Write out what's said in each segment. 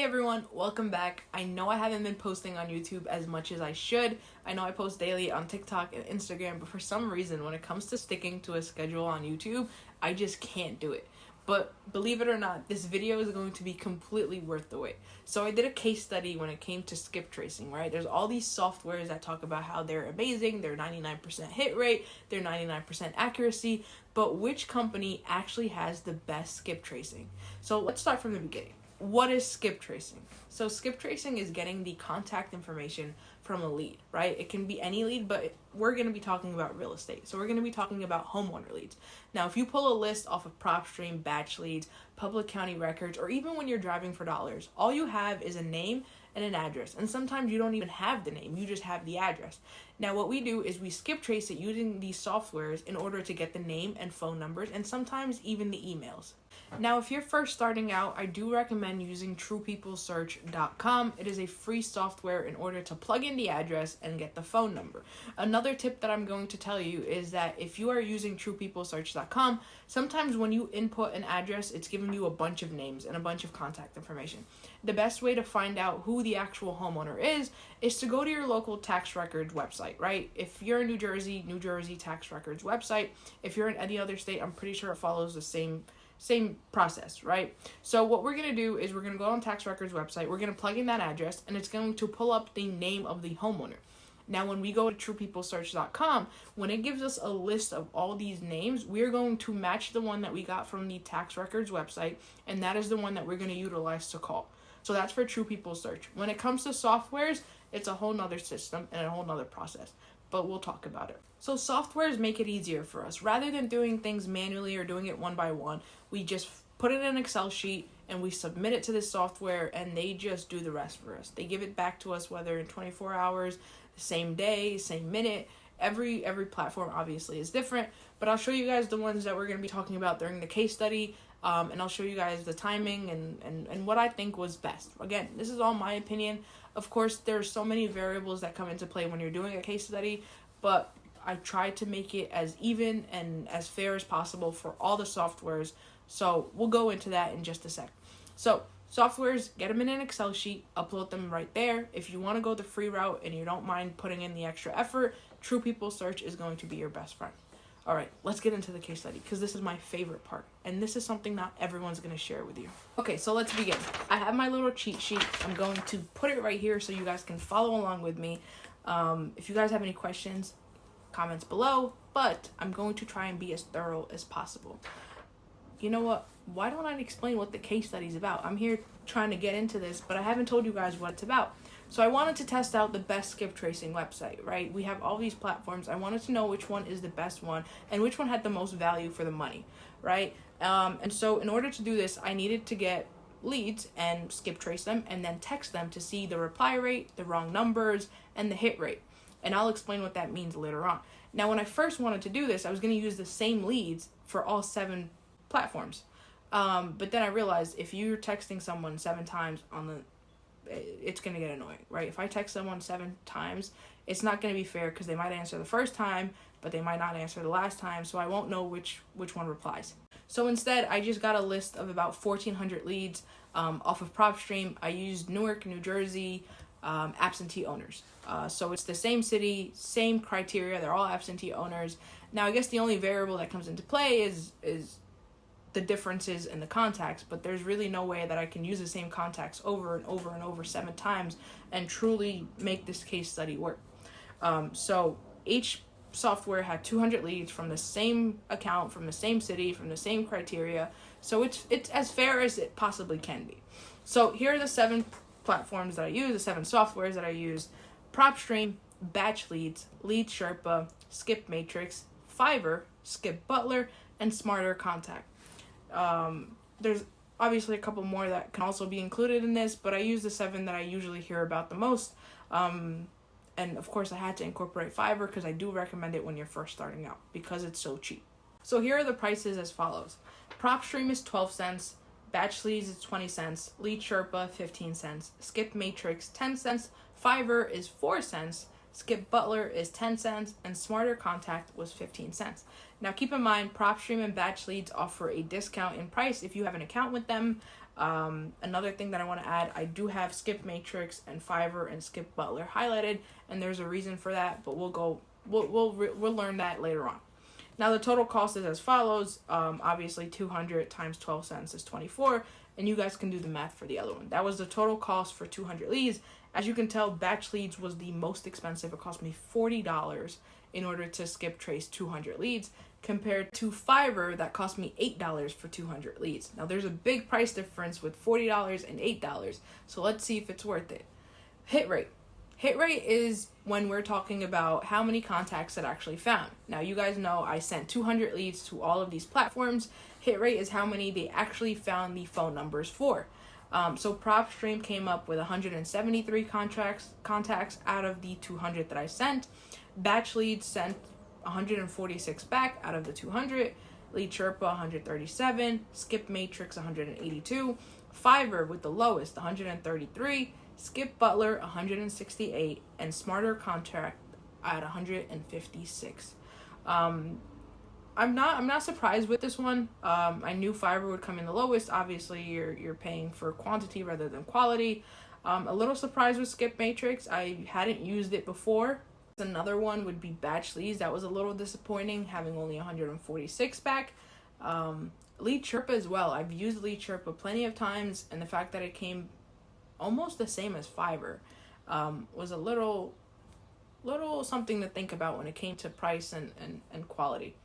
Hey everyone, welcome back. I know I haven't been posting on YouTube as much as I should. I know I post daily on TikTok and Instagram, but for some reason, when it comes to sticking to a schedule on YouTube, I just can't do it. But believe it or not, this video is going to be completely worth the wait. So I did a case study when it came to skip tracing, right? There's all these softwares that talk about how they're amazing, they're 99% hit rate, they're 99% accuracy, but which company actually has the best skip tracing? So let's start from the beginning. What is skip tracing? So skip tracing is getting the contact information from a lead, right? It can be any lead, but we're going to be talking about real estate. So we're going to be talking about homeowner leads. Now, if you pull a list off of PropStream, batch leads, public county records, or even when you're driving for dollars, all you have is a name and an address. And sometimes you don't even have the name, you just have the address. Now, what we do is we skip trace it using these softwares in order to get the name and phone numbers, and sometimes even the emails. Now, if you're first starting out, I do recommend using truepeoplesearch.com. It is a free software in order to plug in the address and get the phone number. Another tip that I'm going to tell you is that if you are using truepeoplesearch.com, sometimes when you input an address, it's giving you a bunch of names and a bunch of contact information. The best way to find out who the actual homeowner is to go to your local tax records website, right? If you're in New Jersey tax records website. If you're in any other state, I'm pretty sure it follows the same process, right? So what we're going to do is we're going to go on tax records website, we're going to plug in that address, and it's going to pull up the name of the homeowner. Now, when we go to truepeoplesearch.com, when it gives us a list of all these names, we're going to match the one that we got from the tax records website, and that is the one that we're going to utilize to call. So that's for True People Search. When it comes to softwares, it's a whole nother system and a whole nother process, but we'll talk about it. So softwares make it easier for us. Rather than doing things manually or doing it one by one, we just put it in an Excel sheet and we submit it to the software, and they just do the rest for us. They give it back to us, whether in 24 hours, the same day, same minute. Every platform obviously is different, but I'll show you guys the ones that we're going to be talking about during the case study, and I'll show you guys the timing and what I think was best. Again, this is all my opinion. Of course, there's so many variables that come into play when you're doing a case study, but I tried to make it as even and as fair as possible for all the softwares. So we'll go into that in just a sec. So softwares, get them in an Excel sheet, upload them right there. If you want to go the free route and you don't mind putting in the extra effort, True People Search is going to be your best friend. All right, let's get into the case study because this is my favorite part. And this is something not everyone's going to share with you. Okay, so let's begin. I have my little cheat sheet. I'm going to put it right here so you guys can follow along with me. If you guys have any questions, comments below, but I'm going to try and be as thorough as possible. You know what? Why don't I explain what the case study is about? I'm here trying to get into this, but I haven't told you guys what it's about. So I wanted to test out the best skip tracing website, right? We have all these platforms. I wanted to know which one is the best one and which one had the most value for the money, right? And so in order to do this, I needed to get leads and skip trace them and then text them to see the reply rate, the wrong numbers, and the hit rate. And I'll explain what that means later on. Now, when I first wanted to do this, I was going to use the same leads for all 7 platforms. But then I realized if you're texting someone 7 times it's going to get annoying, right? If I text someone 7 times, it's not going to be fair because they might answer the first time, but they might not answer the last time. So I won't know which one replies. So instead, I just got a list of about 1,400 leads off of PropStream. I used Newark, New Jersey, absentee owners. So it's the same city, same criteria. They're all absentee owners. Now, I guess the only variable that comes into play is the differences in the contacts, but there's really no way that I can use the same contacts over and over and over 7 times and truly make this case study work. So each software had 200 leads from the same account, from the same city, from the same criteria. So it's as fair as it possibly can be. So here are the 7 platforms that I use, the 7 softwares that I use: PropStream, Batch Leads, Lead Sherpa, Skip Matrix, Fiverr, Skip Butler, and Smarter Contact. There's obviously a couple more that can also be included in this, but I use the 7 that I usually hear about the most. And of course I had to incorporate Fiverr because I do recommend it when you're first starting out because it's so cheap. So here are the prices as follows. PropStream is 12 cents, Batch Leads is 20 cents, Lead Sherpa 15 cents, Skip Matrix 10 cents, Fiverr is 4 cents, Skip Butler is 10 cents, and Smarter Contact was 15 cents. Now keep in mind, PropStream and Batch Leads offer a discount in price if you have an account with them. Another thing that I want to add, I do have Skip Matrix and Fiverr and Skip Butler highlighted, and there's a reason for that, but we'll learn that later on. Now the total cost is as follows. Obviously 200 times 12 cents is 24, and you guys can do the math for the other one. That was the total cost for 200 leads. As you can tell, batch leads was the most expensive. It cost me $40 in order to skip trace 200 leads, compared to Fiverr that cost me $8 for 200 leads. Now there's a big price difference with $40 and $8, so let's see if it's worth it. Hit rate. Hit rate is when we're talking about how many contacts it actually found. Now you guys know I sent 200 leads to all of these platforms. Hit rate is how many they actually found the phone numbers for. So PropStream came up with 173 contacts out of the 200 that I sent. Batch leads sent 146 back out of the 200. Lead Sherpa 137. Skip Matrix 182. Fiverr with the lowest 133. Skip Butler 168, and Smarter Contract at 156. I'm not surprised with this one. I knew Fiverr would come in the lowest. Obviously, you're paying for quantity rather than quality. A little surprised with Skip Matrix. I hadn't used it before. Another one would be Batch Leads. That was a little disappointing, having only 146 back. Lead Sherpa as well. I've used Lead Sherpa plenty of times, and the fact that it came almost the same as Fiverr was a little something to think about when it came to price and quality.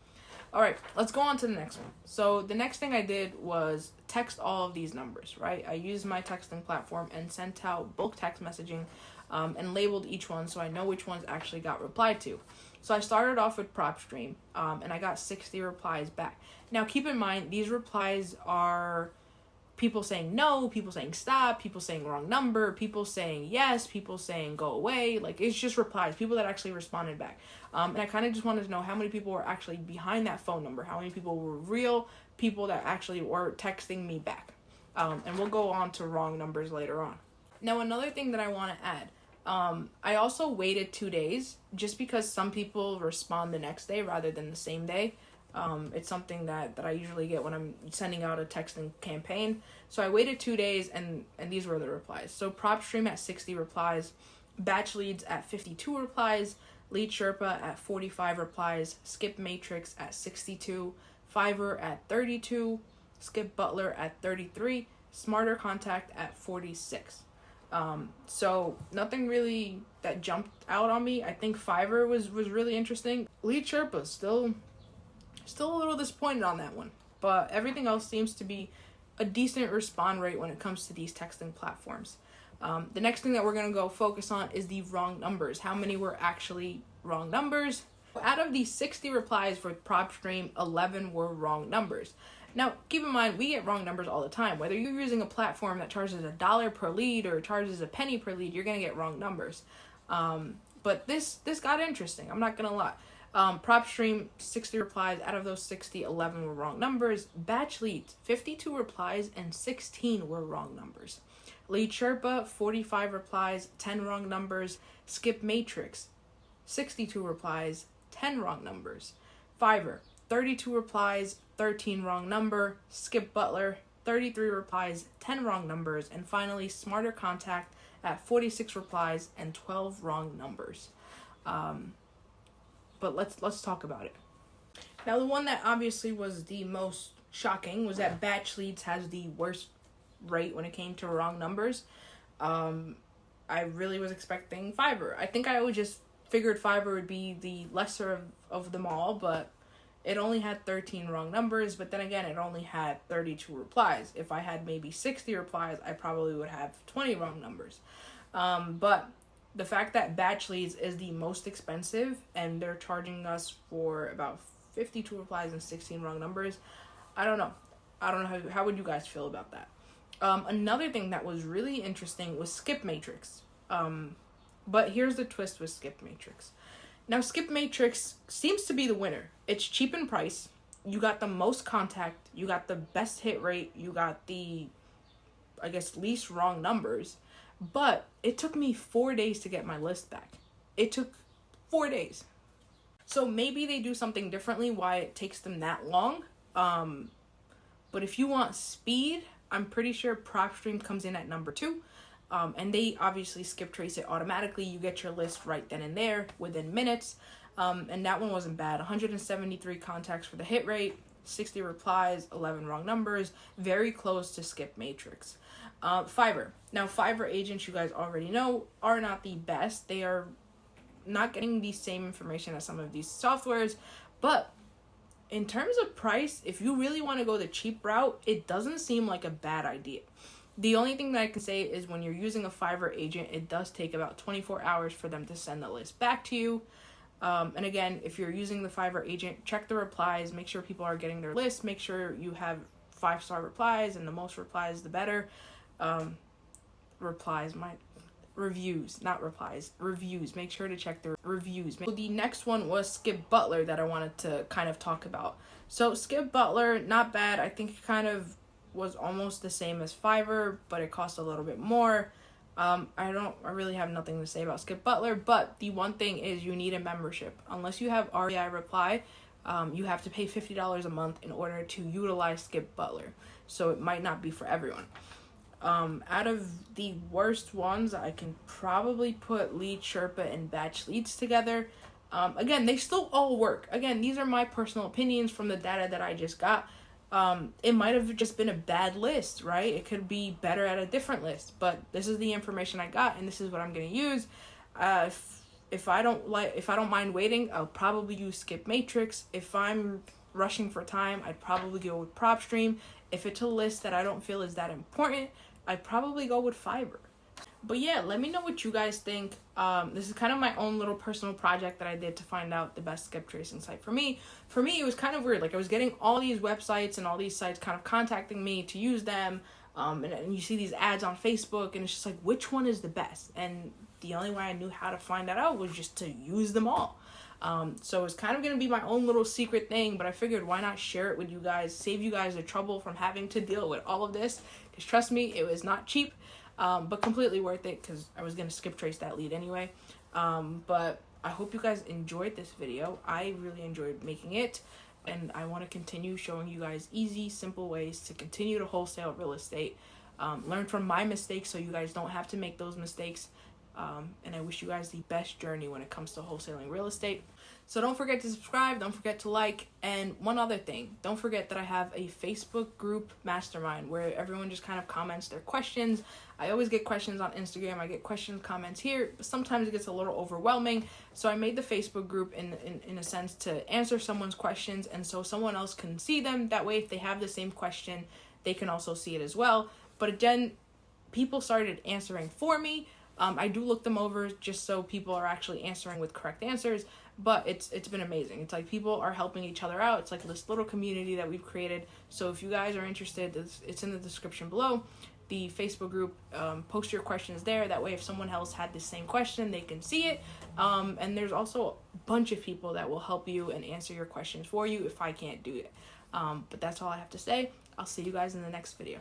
All right, let's go on to the next one. So the next thing I did was text all of these numbers, right? I used my texting platform and sent out bulk text messaging and labeled each one so I know which ones actually got replied to. So I started off with PropStream and I got 60 replies back. Now keep in mind, these replies are people saying no, people saying stop, people saying wrong number, people saying yes, people saying go away. Like, it's just replies, people that actually responded back. And I kind of just wanted to know how many people were actually behind that phone number, how many people were real people that actually were texting me back. And we'll go on to wrong numbers later on. Now, another thing that I want to add, I also waited 2 days just because some people respond the next day rather than the same day. It's something that I usually get when I'm sending out a texting campaign. So I waited 2 days, and these were the replies. So PropStream at 60 replies, Batch Leads at 52 replies, Lead Sherpa at 45 replies, Skip Matrix at 62, Fiverr at 32, Skip Butler at 33, Smarter Contact at 46. So nothing really that jumped out on me. I think Fiverr was really interesting. Lead Sherpa still a little disappointed on that one, but everything else seems to be a decent respond rate when it comes to these texting platforms. The next thing that we're going to go focus on is the wrong numbers. How many were actually wrong numbers? Out of the 60 replies for PropStream, 11 were wrong numbers. Now, keep in mind, we get wrong numbers all the time. Whether you're using a platform that charges $1 per lead or charges a penny per lead, you're going to get wrong numbers. But this got interesting. I'm not going to lie. PropStream, 60 replies. Out of those 60, 11 were wrong numbers. Batch Leads, 52 replies and 16 were wrong numbers. Lead Sherpa, 45 replies, 10 wrong numbers. Skip Matrix, 62 replies, 10 wrong numbers. Fiverr, 32 replies, 13 wrong number. Skip Butler, 33 replies, 10 wrong numbers. And finally, Smarter Contact at 46 replies and 12 wrong numbers. But let's talk about it. Now, the one that obviously was the most shocking was that Batch Leads has the worst rate when it came to wrong numbers. I really was expecting Fiverr. I think I always just figured Fiverr would be the lesser of them all, but it only had 13 wrong numbers. But then again, it only had 32 replies. If I had maybe 60 replies, I probably would have 20 wrong numbers. But the fact that Batch Leads is the most expensive and they're charging us for about 52 replies and 16 wrong numbers, I don't know how would you guys feel about that. Another thing that was really interesting was Skip Matrix. But here's the twist with Skip Matrix. Now, Skip Matrix seems to be the winner. It's cheap in price. You got the most contact. You got the best hit rate. You got the, I guess, least wrong numbers. But it took me 4 days to get my list back. It took 4 days. So maybe they do something differently why it takes them that long. But if you want speed, I'm pretty sure PropStream comes in at number 2. And they obviously skip trace it automatically. You get your list right then and there within minutes. And that one wasn't bad. 173 contacts for the hit rate, 60 replies, 11 wrong numbers, very close to Skip Matrix. Fiverr. Now, Fiverr agents, you guys already know, are not the best. They are not getting the same information as some of these softwares, but in terms of price, if you really want to go the cheap route, it doesn't seem like a bad idea. The only thing that I can say is when you're using a Fiverr agent, it does take about 24 hours for them to send the list back to you. And again, if you're using the Fiverr agent, check the replies, make sure people are getting their list, make sure you have 5-star replies, and the most replies, the better. Reviews, not replies, reviews. Make sure to check the reviews. So the next one was Skip Butler that I wanted to kind of talk about. So Skip Butler, not bad. I think it kind of was almost the same as Fiverr, but it cost a little bit more. I really have nothing to say about Skip Butler, but the one thing is you need a membership. Unless you have REI Reply, you have to pay $50 a month in order to utilize Skip Butler. So it might not be for everyone. Out of the worst ones, I can probably put Lead Sherpa and Batch Leads together. Again, they still all work. Again, these are my personal opinions from the data that I just got. It might have just been a bad list, right? It could be better at a different list, but this is the information I got, and this is what I'm going to use. If I don't mind waiting, I'll probably use Skip Matrix. If I'm rushing for time, I'd probably go with PropStream. If it's a list that I don't feel is that important, I'd probably go with Fiverr. But yeah, let me know what you guys think. This is kind of my own little personal project that I did to find out the best skip tracing site for me. For me, it was kind of weird. Like, I was getting all these websites and all these sites kind of contacting me to use them. And you see these ads on Facebook, and it's just like, which one is the best? And the only way I knew how to find that out was just to use them all. So it's kind of going to be my own little secret thing, but I figured why not share it with you guys, save you guys the trouble from having to deal with all of this. Because trust me, it was not cheap. But completely worth it because I was going to skip trace that lead anyway. But I hope you guys enjoyed this video. I really enjoyed making it, and I want to continue showing you guys easy, simple ways to continue to wholesale real estate. Learn from my mistakes so you guys don't have to make those mistakes. And I wish you guys the best journey when it comes to wholesaling real estate. So don't forget to subscribe, don't forget to like, and one other thing, don't forget that I have a Facebook group mastermind where everyone just kind of comments their questions. I always get questions on Instagram, I get questions, comments here, but sometimes it gets a little overwhelming. So I made the Facebook group in a sense to answer someone's questions, and so someone else can see them. That way, if they have the same question, they can also see it as well. But again, people started answering for me. I do look them over just so people are actually answering with correct answers, but it's been amazing. It's like people are helping each other out. It's like this little community that we've created. So if you guys are interested, it's in the description below. The Facebook group, post your questions there. That way, if someone else had the same question, they can see it. And there's also a bunch of people that will help you and answer your questions for you if I can't do it. But that's all I have to say. I'll see you guys in the next video.